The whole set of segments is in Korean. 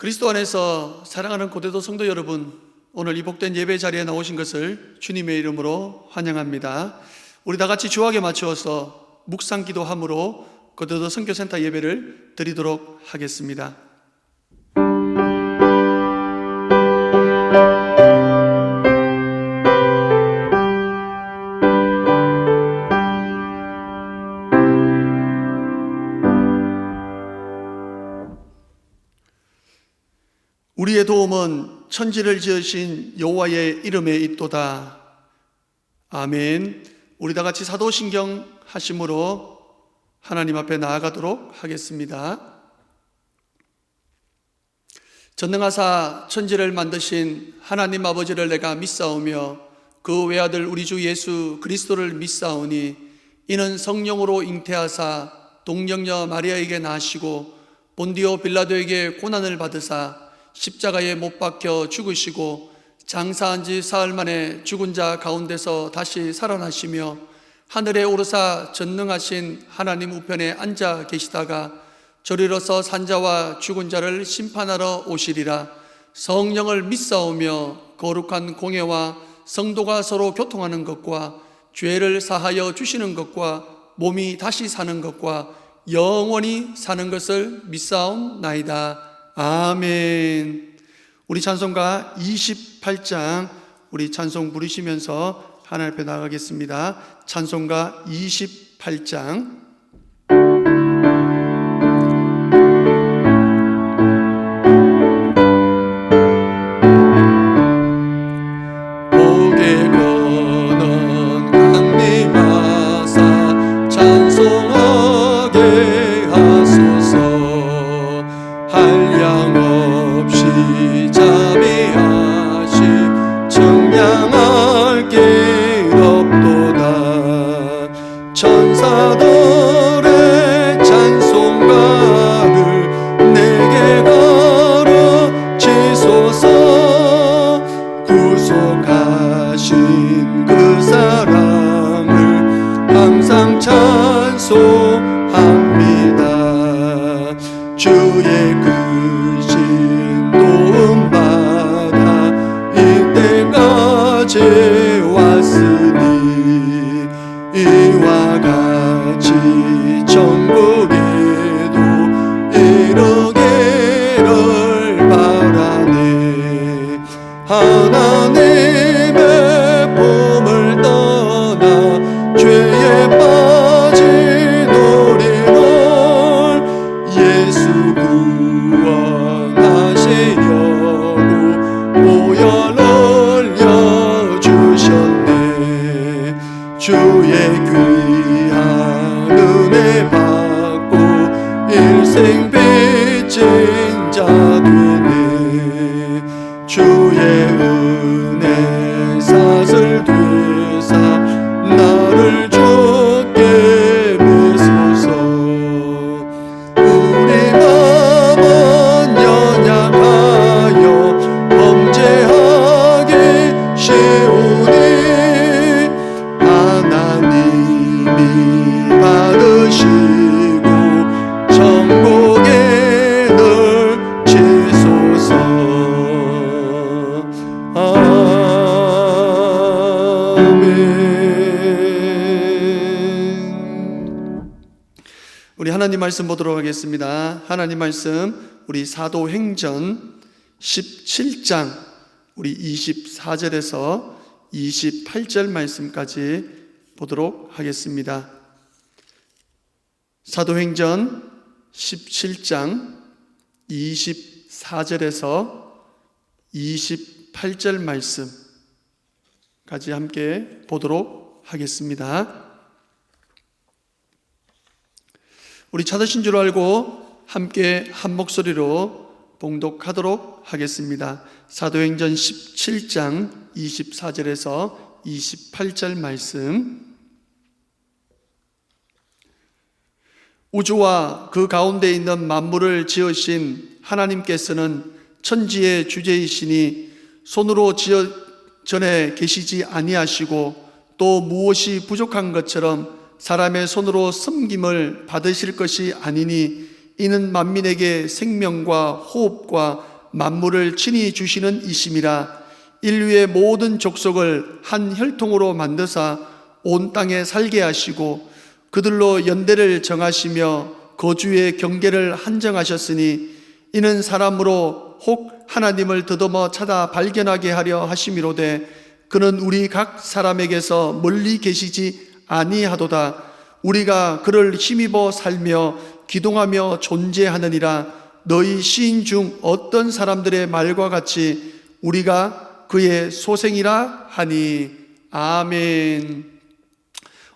그리스도 안에서 사랑하는 고대도 성도 여러분, 오늘 이 복된 예배 자리에 나오신 것을 주님의 이름으로 환영합니다. 우리 다 같이 주악에 맞추어서 묵상 기도함으로 고대도 선교센터 예배를 드리도록 하겠습니다. 우리의 도움은 천지를 지으신 여호와의 이름에 있도다. 아멘. 우리 다 같이 사도신경 하심으로 하나님 앞에 나아가도록 하겠습니다. 전능하사 천지를 만드신 하나님 아버지를 내가 믿사오며 그 외아들 우리 주 예수 그리스도를 믿사오니 이는 성령으로 잉태하사 동정녀 마리아에게 나시고 본디오 빌라도에게 고난을 받으사 십자가에 못 박혀 죽으시고 장사한 지 사흘 만에 죽은 자 가운데서 다시 살아나시며 하늘에 오르사 전능하신 하나님 우편에 앉아 계시다가 저리로서 산자와 죽은 자를 심판하러 오시리라. 성령을 믿사오며 거룩한 공예와 성도가 서로 교통하는 것과 죄를 사하여 주시는 것과 몸이 다시 사는 것과 영원히 사는 것을 믿사옵나이다. 아멘. 우리 찬송가 28장 우리 찬송 부르시면서 하나님 앞에 나가겠습니다. 찬송가 28장 천사들의 찬송가를 내게 가르치소서. 구속하신 그 사랑을 항상 찬송합니다. 주의 크신 도움 받아 이때까지 왔으니 이와 같이 천국에도 이르기를 바라네. 하나님의 품을 떠나 죄에 빠진 우리를 예수 구원하시려고 보혈 흘려주셨네. 주의 귀한 은혜 받고 일생 빚진 자 되네. 주의 은혜 사슬 되사 나를 주께 미소서. 우리 마음은 연약하여 범죄하기 쉬우니 하나님이 받으시고 천국에 넣으시소서. 아멘. 우리 하나님 말씀 보도록 하겠습니다. 하나님 말씀 우리 사도행전 17장 우리 24절에서 28절 말씀까지 보도록 하겠습니다. 사도행전 17장 24절에서 28절 말씀까지 함께 보도록 하겠습니다. 우리 찾으신 줄 알고 함께 한 목소리로 봉독하도록 하겠습니다. 사도행전 17장 24절에서 28절 말씀. 우주와 그 가운데 있는 만물을 지으신 하나님께서는 천지의 주제이시니 손으로 지어 전에 계시지 아니하시고 또 무엇이 부족한 것처럼 사람의 손으로 섬김을 받으실 것이 아니니 이는 만민에게 생명과 호흡과 만물을 친히 주시는 이심이라. 인류의 모든 족속을 한 혈통으로 만드사 온 땅에 살게 하시고 그들로 연대를 정하시며 거주의 경계를 한정하셨으니 이는 사람으로 혹 하나님을 더듬어 찾아 발견하게 하려 하심이로되 그는 우리 각 사람에게서 멀리 계시지 아니하도다. 우리가 그를 힘입어 살며 기동하며 존재하느니라. 너희 시인 중 어떤 사람들의 말과 같이 우리가 그의 소생이라 하니. 아멘.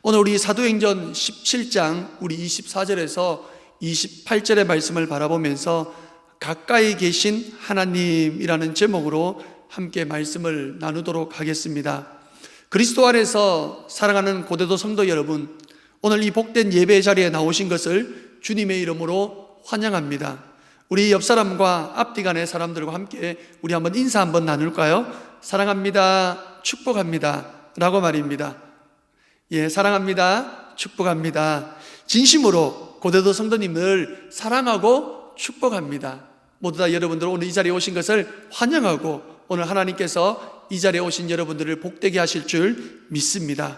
오늘 우리 사도행전 17장 우리 24절에서 28절의 말씀을 바라보면서 가까이 계신 하나님이라는 제목으로 함께 말씀을 나누도록 하겠습니다. 그리스도 안에서 사랑하는 고대도 성도 여러분, 오늘 이 복된 예배 자리에 나오신 것을 주님의 이름으로 환영합니다. 우리 옆 사람과 앞뒤간의 사람들과 함께 우리 한번 인사 한번 나눌까요? 사랑합니다, 축복합니다 라고 말입니다. 예, 사랑합니다, 축복합니다. 진심으로 고대도 성도님을 사랑하고 축복합니다. 모두 다 여러분들 오늘 이 자리에 오신 것을 환영하고 오늘 하나님께서 이 자리에 오신 여러분들을 복되게 하실 줄 믿습니다.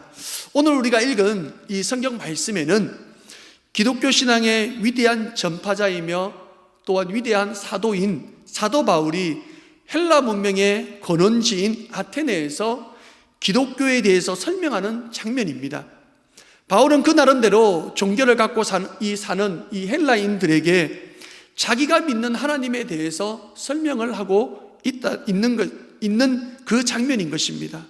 오늘 우리가 읽은 이 성경 말씀에는 기독교 신앙의 위대한 전파자이며 또한 위대한 사도인 사도 바울이 헬라 문명의 근원지인 아테네에서 기독교에 대해서 설명하는 장면입니다. 바울은 그 나름대로 종교를 갖고 사는 이 헬라인들에게 자기가 믿는 하나님에 대해서 설명을 하고 있는 그 장면인 것입니다.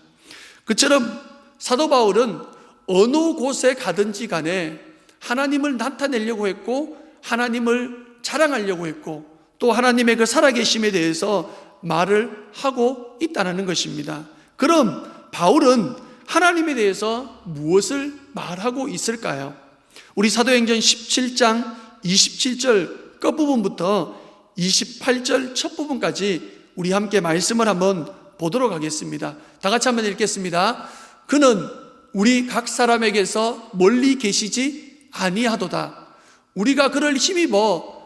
그처럼 사도 바울은 어느 곳에 가든지 간에 하나님을 나타내려고 했고 하나님을 자랑하려고 했고 또 하나님의 그 살아계심에 대해서 말을 하고 있다는 것입니다. 그럼 바울은 하나님에 대해서 무엇을 말하고 있을까요? 우리 사도행전 17장 27절 끝부분부터 28절 첫 부분까지 우리 함께 말씀을 한번 보도록 하겠습니다. 다 같이 한번 읽겠습니다. 그는 우리 각 사람에게서 멀리 계시지 아니하도다. 우리가 그를 힘입어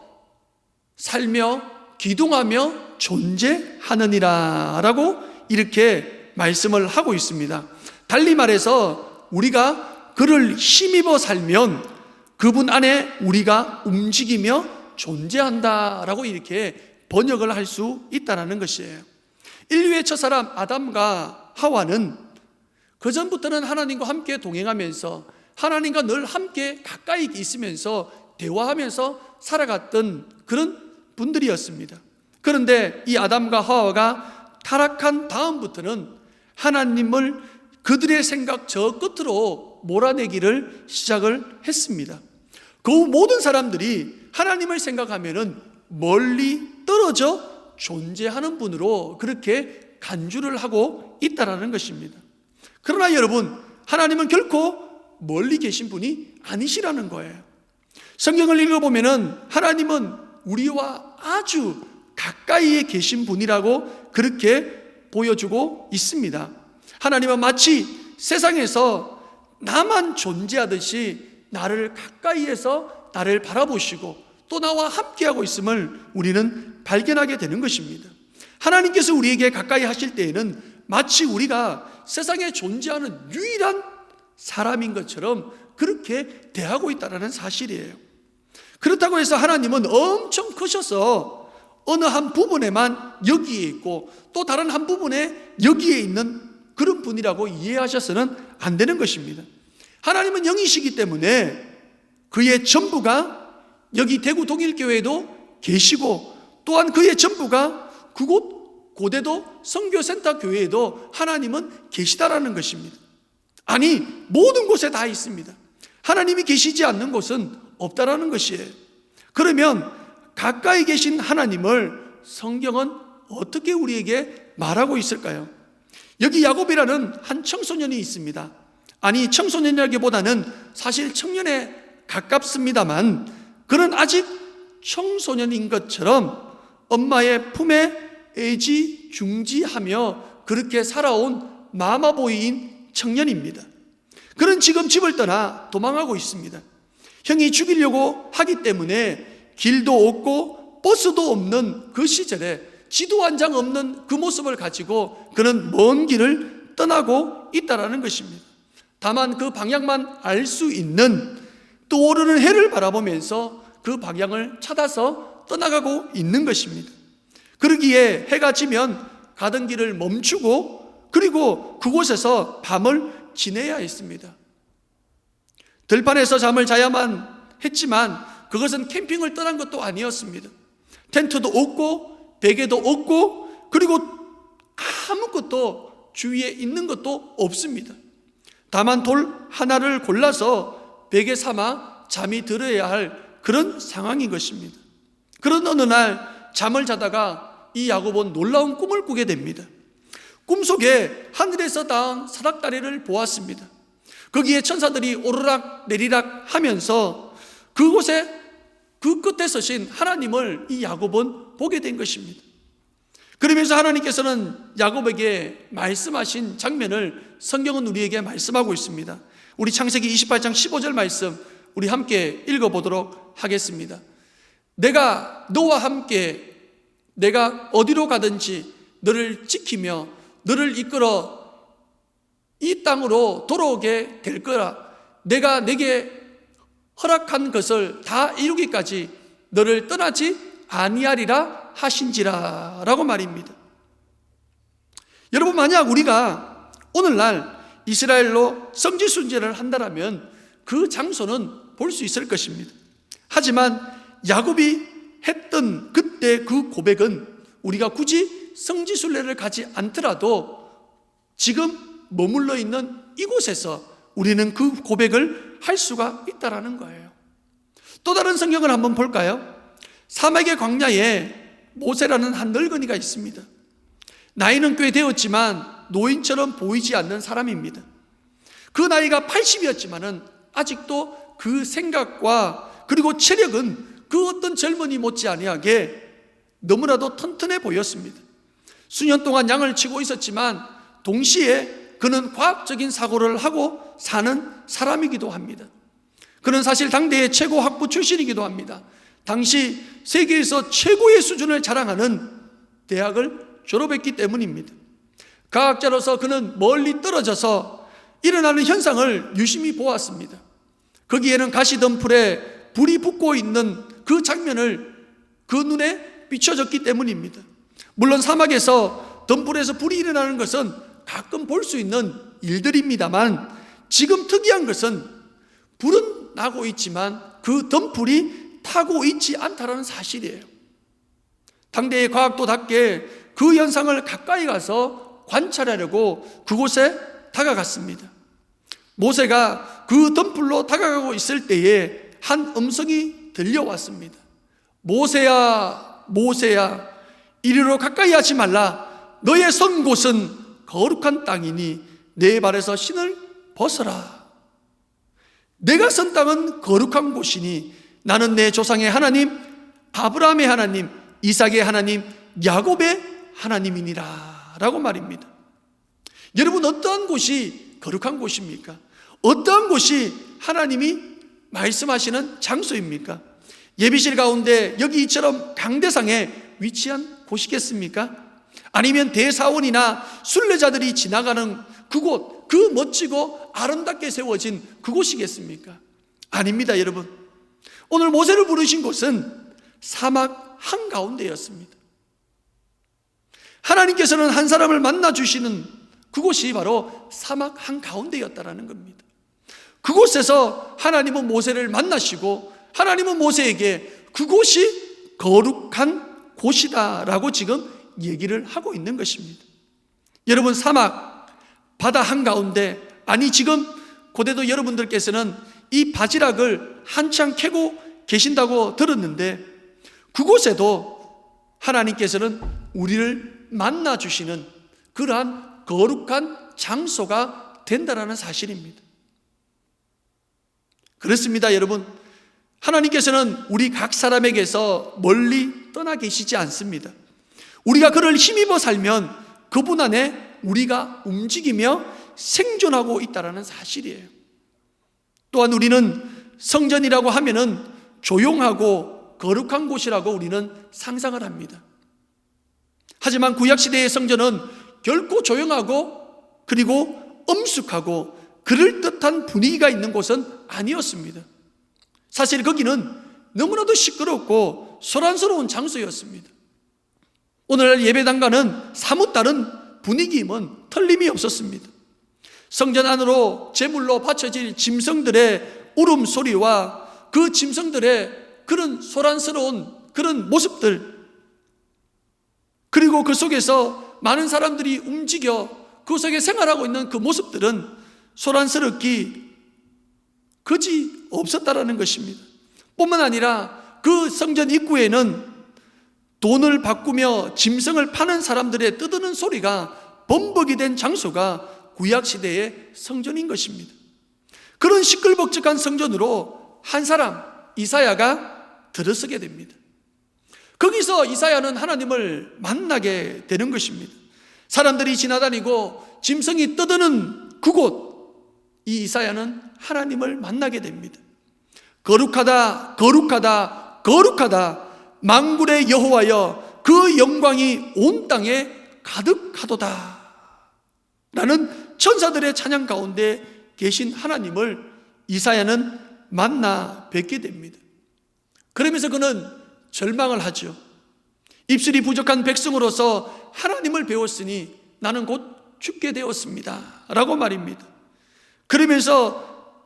살며 기동하며 존재하느니라 라고 이렇게 말씀을 하고 있습니다. 달리 말해서 우리가 그를 힘입어 살면 그분 안에 우리가 움직이며 존재한다라고 이렇게 번역을 할 수 있다는 것이에요. 인류의 첫사람 아담과 하와는 그전부터는 하나님과 함께 동행하면서 하나님과 늘 함께 가까이 있으면서 대화하면서 살아갔던 그런 분들이었습니다. 그런데 이 아담과 하와가 타락한 다음부터는 하나님을 그들의 생각 저 끝으로 몰아내기를 시작을 했습니다. 그 모든 사람들이 하나님을 생각하면은 멀리 떨어져 존재하는 분으로 그렇게 간주를 하고 있다는 것입니다. 그러나 여러분, 하나님은 결코 멀리 계신 분이 아니시라는 거예요. 성경을 읽어보면은 하나님은 우리와 아주 가까이에 계신 분이라고 그렇게 보여주고 있습니다. 하나님은 마치 세상에서 나만 존재하듯이 나를 가까이에서 나를 바라보시고 또 나와 함께하고 있음을 우리는 발견하게 되는 것입니다. 하나님께서 우리에게 가까이 하실 때에는 마치 우리가 세상에 존재하는 유일한 사람인 것처럼 그렇게 대하고 있다는 사실이에요. 그렇다고 해서 하나님은 엄청 크셔서 어느 한 부분에만 여기에 있고 또 다른 한 부분에 여기에 있는 그런 분이라고 이해하셔서는 안 되는 것입니다. 하나님은 영이시기 때문에 그의 전부가 여기 대구 동일교회에도 계시고 또한 그의 전부가 그곳 고대도 선교센터 교회에도 하나님은 계시다라는 것입니다. 아니, 모든 곳에 다 있습니다. 하나님이 계시지 않는 곳은 없다라는 것이에요. 그러면 가까이 계신 하나님을 성경은 어떻게 우리에게 말하고 있을까요? 여기 야곱이라는 한 청소년이 있습니다. 아니, 청소년이라기보다는 사실 청년에 가깝습니다만 그는 아직 청소년인 것처럼 엄마의 품에 애지중지하며 그렇게 살아온 마마보이인 청년입니다. 그는 지금 집을 떠나 도망하고 있습니다. 형이 죽이려고 하기 때문에 길도 없고 버스도 없는 그 시절에 지도 한 장 없는 그 모습을 가지고 그는 먼 길을 떠나고 있다라는 것입니다. 다만 그 방향만 알 수 있는, 떠오르는 해를 바라보면서 그 방향을 찾아서 떠나가고 있는 것입니다. 그러기에 해가 지면 가던 길을 멈추고 그리고 그곳에서 밤을 지내야 했습니다. 들판에서 잠을 자야만 했지만 그것은 캠핑을 떠난 것도 아니었습니다. 텐트도 없고 베개도 없고 그리고 아무것도 주위에 있는 것도 없습니다. 다만 돌 하나를 골라서 베개 삼아 잠이 들어야 할 그런 상황인 것입니다. 그런 어느 날 잠을 자다가 이 야곱은 놀라운 꿈을 꾸게 됩니다. 꿈속에 하늘에서 닿은 사닥다리를 보았습니다. 거기에 천사들이 오르락 내리락 하면서 그곳에 그 끝에 서신 하나님을 이 야곱은 보게 된 것입니다. 그러면서 하나님께서는 야곱에게 말씀하신 장면을 성경은 우리에게 말씀하고 있습니다. 우리 창세기 28장 15절 말씀 우리 함께 읽어보도록 하겠습니다. 내가 너와 함께 내가 어디로 가든지 너를 지키며 너를 이끌어 이 땅으로 돌아오게 될 거라. 내가 내게 허락한 것을 다 이루기까지 너를 떠나지 아니하리라 하신지라 라고 말입니다. 여러분, 만약 우리가 오늘날 이스라엘로 성지순례를 한다면 그 장소는 볼 수 있을 것입니다. 하지만 야곱이 했던 그때 그 고백은 우리가 굳이 성지순례를 가지 않더라도 지금 머물러 있는 이곳에서 우리는 그 고백을 할 수가 있다라는 거예요. 또 다른 성경을 한번 볼까요? 사막의 광야에 모세라는 한 늙은이가 있습니다. 나이는 꽤 되었지만 노인처럼 보이지 않는 사람입니다. 그 나이가 80이었지만은 아직도 그 생각과 그리고 체력은 그 어떤 젊은이 못지 아니하게 너무나도 튼튼해 보였습니다. 수년 동안 양을 치고 있었지만 동시에 그는 과학적인 사고를 하고 사는 사람이기도 합니다. 그는 사실 당대의 최고 학부 출신이기도 합니다. 당시 세계에서 최고의 수준을 자랑하는 대학을 졸업했기 때문입니다. 과학자로서 그는 멀리 떨어져서 일어나는 현상을 유심히 보았습니다. 거기에는 가시덤불에 불이 붙고 있는 그 장면을 그 눈에 비춰졌기 때문입니다. 물론 사막에서 덤불에서 불이 일어나는 것은 가끔 볼 수 있는 일들입니다만 지금 특이한 것은 불은 나고 있지만 그 덤불이 타고 있지 않다는 사실이에요. 당대의 과학도답게 그 현상을 가까이 가서 관찰하려고 그곳에 다가갔습니다. 모세가 그 덤불로 다가가고 있을 때에 한 음성이 들려왔습니다. 모세야, 모세야, 이리로 가까이 하지 말라. 너의 선 곳은 거룩한 땅이니 내 발에서 신을 벗어라. 내가 선 땅은 거룩한 곳이니 나는 내 조상의 하나님, 아브라함의 하나님, 이삭의 하나님, 야곱의 하나님이니라 라고 말입니다. 여러분, 어떠한 곳이 거룩한 곳입니까? 어떠한 곳이 하나님이 말씀하시는 장소입니까? 예비실 가운데 여기 이처럼 강대상에 위치한 곳이겠습니까? 아니면 대사원이나 순례자들이 지나가는 그곳, 그 멋지고 아름답게 세워진 그곳이겠습니까? 아닙니다, 여러분. 오늘 모세를 부르신 곳은 사막 한가운데였습니다. 하나님께서는 한 사람을 만나 주시는 그곳이 바로 사막 한가운데였다라는 겁니다. 그곳에서 하나님은 모세를 만나시고 하나님은 모세에게 그곳이 거룩한 곳이다라고 지금 얘기를 하고 있는 것입니다. 여러분, 사막, 바다 한가운데, 아니 지금 고대도 여러분들께서는 이 바지락을 한창 캐고 계신다고 들었는데 그곳에도 하나님께서는 우리를 만나주시는 그러한 거룩한 장소가 된다는 사실입니다. 그렇습니다, 여러분. 하나님께서는 우리 각 사람에게서 멀리 떠나 계시지 않습니다. 우리가 그를 힘입어 살면 그분 안에 우리가 움직이며 생존하고 있다는 사실이에요. 또한 우리는 성전이라고 하면은 조용하고 거룩한 곳이라고 우리는 상상을 합니다. 하지만 구약시대의 성전은 결코 조용하고 그리고 엄숙하고 그럴듯한 분위기가 있는 곳은 아니었습니다. 사실 거기는 너무나도 시끄럽고 소란스러운 장소였습니다. 오늘날 예배당과는 사뭇 다른 분위기임은 틀림이 없었습니다. 성전 안으로 제물로 바쳐질 짐승들의 울음소리와 그 짐승들의 그런 소란스러운 그런 모습들, 그리고 그 속에서 많은 사람들이 움직여 그 속에 생활하고 있는 그 모습들은 소란스럽기 그지 없었다라는 것입니다. 뿐만 아니라 그 성전 입구에는 돈을 바꾸며 짐승을 파는 사람들의 떠드는 소리가 범벅이 된 장소가 구약시대의 성전인 것입니다. 그런 시끌벅적한 성전으로 한 사람, 이사야가 들어서게 됩니다. 거기서 이사야는 하나님을 만나게 되는 것입니다. 사람들이 지나다니고 짐승이 떠드는 그곳, 이 이사야는 하나님을 만나게 됩니다. 거룩하다, 거룩하다, 거룩하다, 만군의 여호와여, 그 영광이 온 땅에 가득하도다 라는 천사들의 찬양 가운데 계신 하나님을 이사야는 만나 뵙게 됩니다. 그러면서 그는 절망을 하죠. 입술이 부족한 백성으로서 하나님을 배웠으니 나는 곧 죽게 되었습니다 라고 말입니다. 그러면서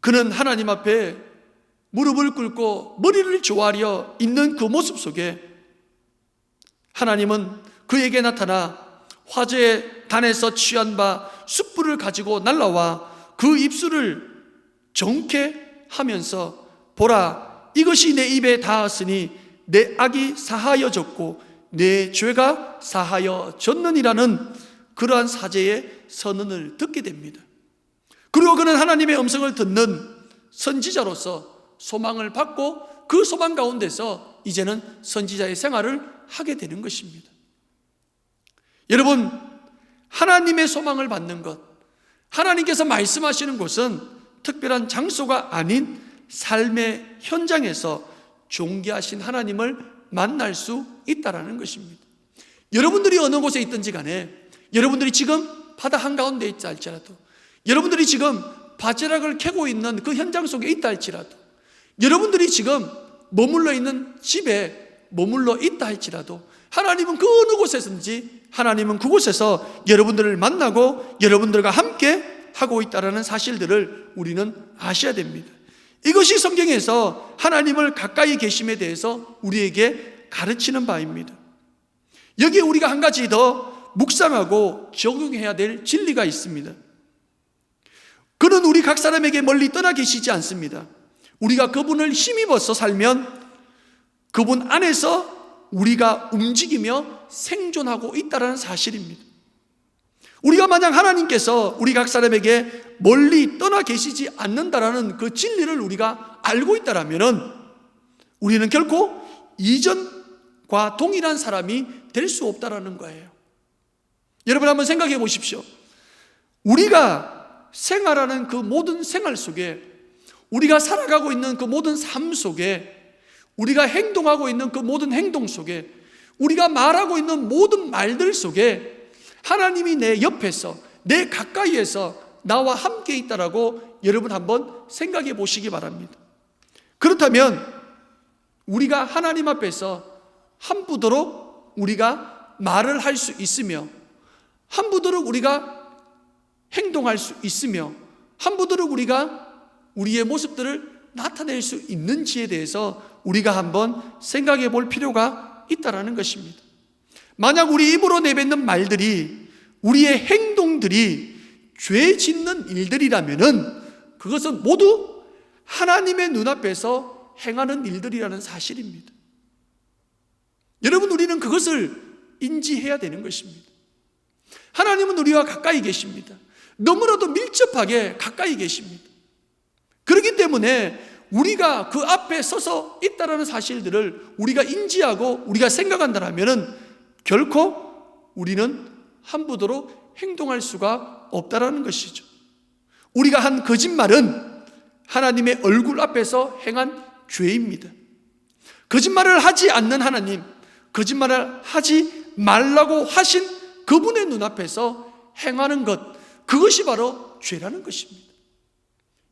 그는 하나님 앞에 무릎을 꿇고 머리를 조아려 있는 그 모습 속에 하나님은 그에게 나타나 화제의 단에서 취한 바 숯불을 가지고 날라와 그 입술을 정케 하면서 보라, 이것이 내 입에 닿았으니 내 악이 사하여졌고 내 죄가 사하여졌느니라는 그러한 사제의 선언을 듣게 됩니다. 그리고 그는 하나님의 음성을 듣는 선지자로서 소망을 받고 그 소망 가운데서 이제는 선지자의 생활을 하게 되는 것입니다. 여러분, 하나님의 소망을 받는 것, 하나님께서 말씀하시는 곳은 특별한 장소가 아닌 삶의 현장에서 존귀하신 하나님을 만날 수 있다는 것입니다. 여러분들이 어느 곳에 있든지 간에, 여러분들이 지금 바다 한가운데 있다 할지라도, 여러분들이 지금 바지락을 캐고 있는 그 현장 속에 있다 할지라도, 여러분들이 지금 머물러 있는 집에 머물러 있다 할지라도 하나님은 그 어느 곳에서든지 하나님은 그곳에서 여러분들을 만나고 여러분들과 함께 하고 있다는 사실들을 우리는 아셔야 됩니다. 이것이 성경에서 하나님을 가까이 계심에 대해서 우리에게 가르치는 바입니다. 여기에 우리가 한 가지 더 묵상하고 적용해야 될 진리가 있습니다. 그는 우리 각 사람에게 멀리 떠나 계시지 않습니다. 우리가 그분을 힘입어서 살면 그분 안에서 우리가 움직이며 생존하고 있다는 사실입니다. 우리가 만약 하나님께서 우리 각 사람에게 멀리 떠나 계시지 않는다라는 그 진리를 우리가 알고 있다라면 우리는 결코 이전과 동일한 사람이 될 수 없다라는 거예요. 여러분 한번 생각해 보십시오. 우리가 생활하는 그 모든 생활 속에, 우리가 살아가고 있는 그 모든 삶 속에, 우리가 행동하고 있는 그 모든 행동 속에, 우리가 말하고 있는 모든 말들 속에 하나님이 내 옆에서, 내 가까이에서 나와 함께 있다라고 여러분 한번 생각해 보시기 바랍니다. 그렇다면 우리가 하나님 앞에서 함부도록 우리가 말을 할 수 있으며, 함부도록 우리가 행동할 수 있으며, 함부도록 우리가 우리의 모습들을 나타낼 수 있는지에 대해서 우리가 한번 생각해 볼 필요가 있다는 것입니다. 만약 우리 입으로 내뱉는 말들이, 우리의 행동들이 죄 짓는 일들이라면 그것은 모두 하나님의 눈앞에서 행하는 일들이라는 사실입니다. 여러분, 우리는 그것을 인지해야 되는 것입니다. 하나님은 우리와 가까이 계십니다. 너무나도 밀접하게 가까이 계십니다. 그렇기 때문에 우리가 그 앞에 서서 있다는 사실들을 우리가 인지하고 우리가 생각한다면 결코 우리는 함부도로 행동할 수가 없다는 것이죠. 우리가 한 거짓말은 하나님의 얼굴 앞에서 행한 죄입니다. 거짓말을 하지 않는 하나님, 거짓말을 하지 말라고 하신 그분의 눈앞에서 행하는 것, 그것이 바로 죄라는 것입니다.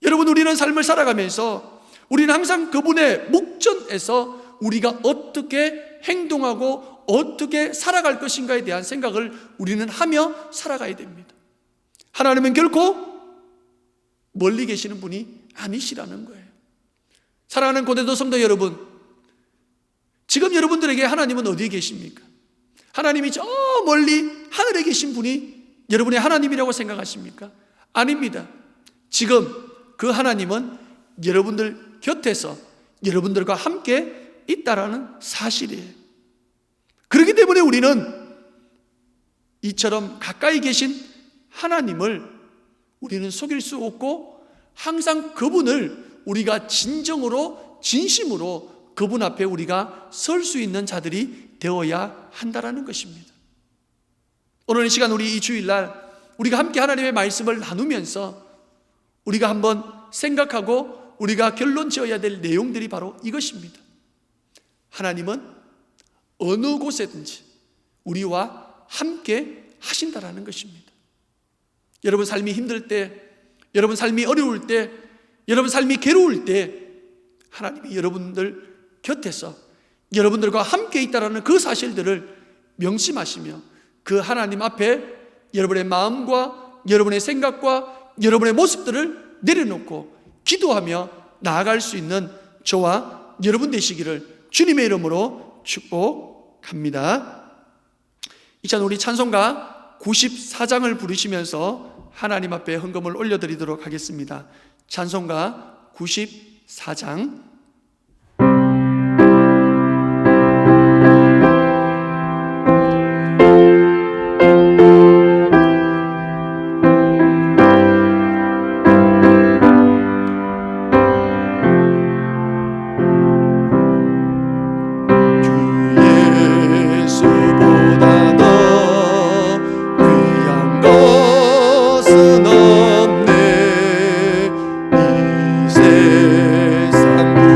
여러분, 우리는 삶을 살아가면서 우리는 항상 그분의 목전에서 우리가 어떻게 행동하고 어떻게 살아갈 것인가에 대한 생각을 우리는 하며 살아가야 됩니다. 하나님은 결코 멀리 계시는 분이 아니시라는 거예요. 사랑하는 고대도 성도 여러분, 지금 여러분들에게 하나님은 어디에 계십니까? 하나님이 저 멀리 하늘에 계신 분이 여러분의 하나님이라고 생각하십니까? 아닙니다. 지금 그 하나님은 여러분들 곁에서 여러분들과 함께 있다라는 사실이에요. 그렇기 때문에 우리는 이처럼 가까이 계신 하나님을 우리는 속일 수 없고, 항상 그분을 우리가 진정으로 진심으로 그분 앞에 우리가 설 수 있는 자들이 되어야 한다라는 것입니다. 오늘 이 시간, 우리 이 주일날 우리가 함께 하나님의 말씀을 나누면서 우리가 한번 생각하고 우리가 결론 지어야 될 내용들이 바로 이것입니다. 하나님은 어느 곳에든지 우리와 함께 하신다라는 것입니다. 여러분 삶이 힘들 때, 여러분 삶이 어려울 때, 여러분 삶이 괴로울 때 하나님이 여러분들 곁에서 여러분들과 함께 있다라는 그 사실들을 명심하시며 그 하나님 앞에 여러분의 마음과 여러분의 생각과 여러분의 모습들을 내려놓고 기도하며 나아갈 수 있는 저와 여러분 되시기를 주님의 이름으로 축복합니다. 이 시간 우리 찬송가 94장을 부르시면서 하나님 앞에 헌금을 올려드리도록 하겠습니다. 찬송가 94장. 세상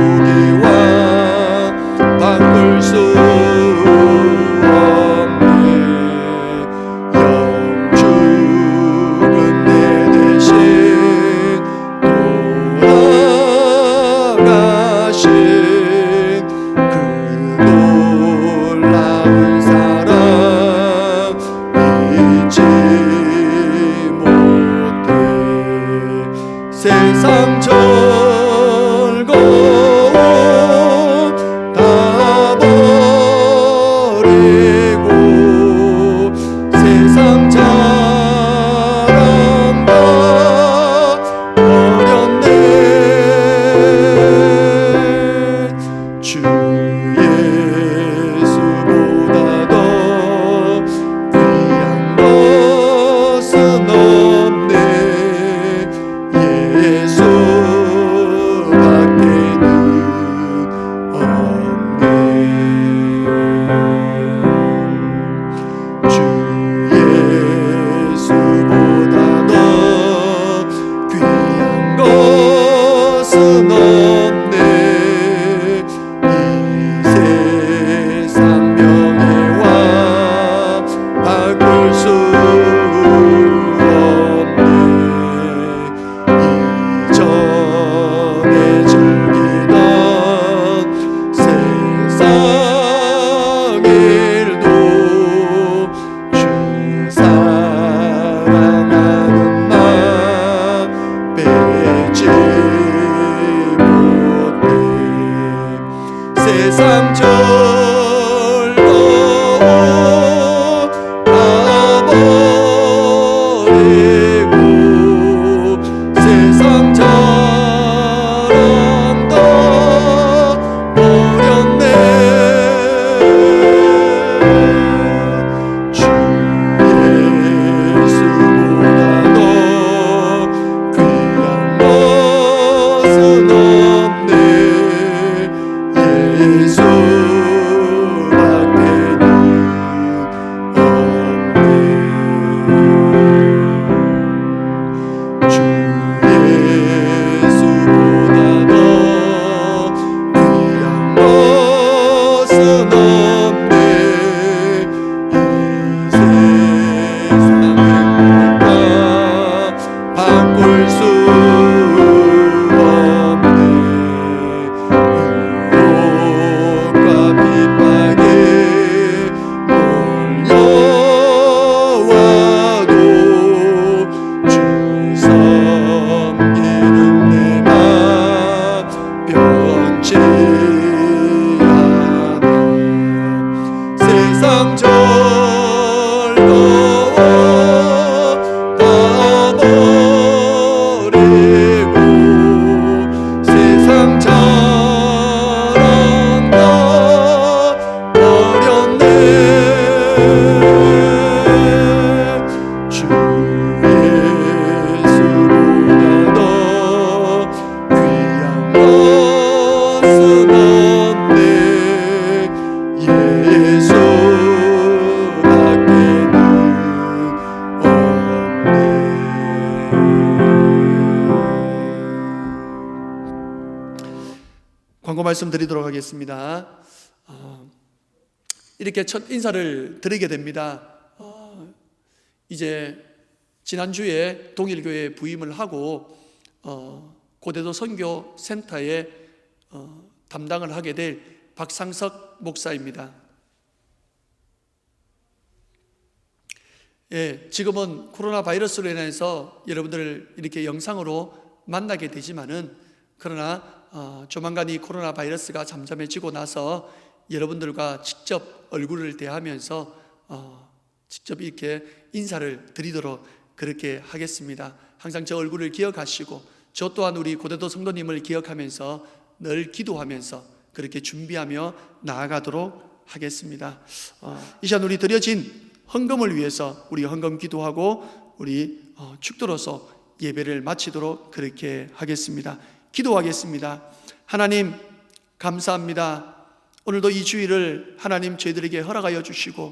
주 예수보다 더 귀한 것은 없네. 예수밖에는 없네. 광고 말씀 드리도록 하겠습니다. 이렇게 첫 인사를 드리게 됩니다. 이제 지난주에 동일교회에 부임을 하고 고대도 선교센터에 담당을 하게 될 박상석 목사입니다. 예, 지금은 코로나 바이러스로 인해서 여러분들을 이렇게 영상으로 만나게 되지만은, 그러나 조만간 이 코로나 바이러스가 잠잠해지고 나서 여러분들과 직접 얼굴을 대하면서 직접 이렇게 인사를 드리도록 그렇게 하겠습니다. 항상 저 얼굴을 기억하시고 저 또한 우리 고대도 성도님을 기억하면서 늘 기도하면서 그렇게 준비하며 나아가도록 하겠습니다. 이 시간 우리 드려진 헌금을 위해서 우리 헌금 기도하고 우리 축도로서 예배를 마치도록 그렇게 하겠습니다. 기도하겠습니다. 하나님 감사합니다. 오늘도 이 주일을 하나님 저희들에게 허락하여 주시고,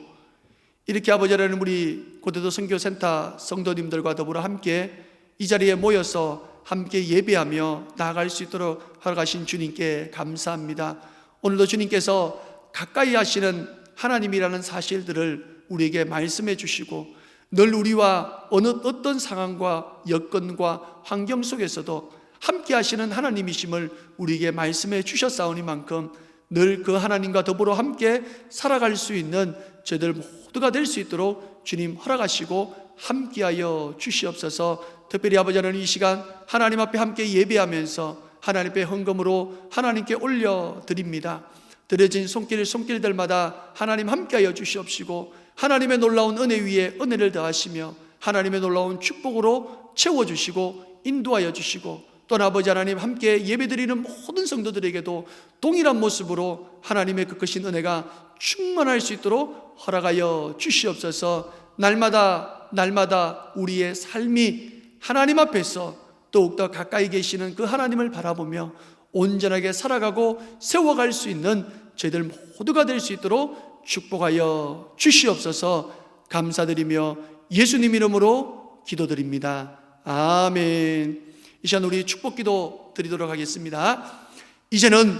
이렇게 아버지 하나님 우리 고대도 선교센터 성도님들과 더불어 함께 이 자리에 모여서 함께 예배하며 나아갈 수 있도록 허락하신 주님께 감사합니다. 오늘도 주님께서 가까이 하시는 하나님이라는 사실들을 우리에게 말씀해 주시고, 늘 우리와 어떤 상황과 여건과 환경 속에서도 함께 하시는 하나님이심을 우리에게 말씀해 주셨사오니만큼 늘 그 하나님과 더불어 함께 살아갈 수 있는 저희들 모두가 될 수 있도록 주님 허락하시고 함께하여 주시옵소서. 특별히 아버지 하나님 이 시간 하나님 앞에 함께 예배하면서 하나님 앞에 헌금으로 하나님께 올려드립니다. 드려진 손길들마다 하나님 함께하여 주시옵시고, 하나님의 놀라운 은혜 위에 은혜를 더하시며 하나님의 놀라운 축복으로 채워주시고 인도하여 주시고, 또한 아버지 하나님 함께 예배드리는 모든 성도들에게도 동일한 모습으로 하나님의 그 크신 은혜가 충만할 수 있도록 허락하여 주시옵소서. 날마다 우리의 삶이 하나님 앞에서 더욱더 가까이 계시는 그 하나님을 바라보며 온전하게 살아가고 세워갈 수 있는 저희들 모두가 될 수 있도록 축복하여 주시옵소서. 감사드리며 예수님 이름으로 기도드립니다. 아멘. 이 시간 우리 축복기도 드리도록 하겠습니다. 이제는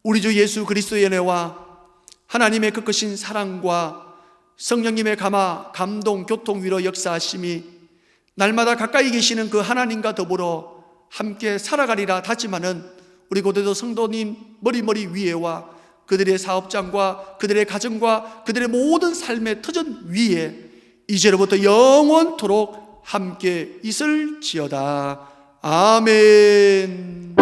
우리 주 예수 그리스도의 은혜와 하나님의 그 크신 사랑과 성령님의 감동, 교통, 위로 역사하심이 날마다 가까이 계시는 그 하나님과 더불어 함께 살아가리라 다짐하는 우리 고대도 성도님 머리 위에와 그들의 사업장과 그들의 가정과 그들의 모든 삶의 터전 위에 이제로부터 영원토록 함께 있을지어다. 아멘.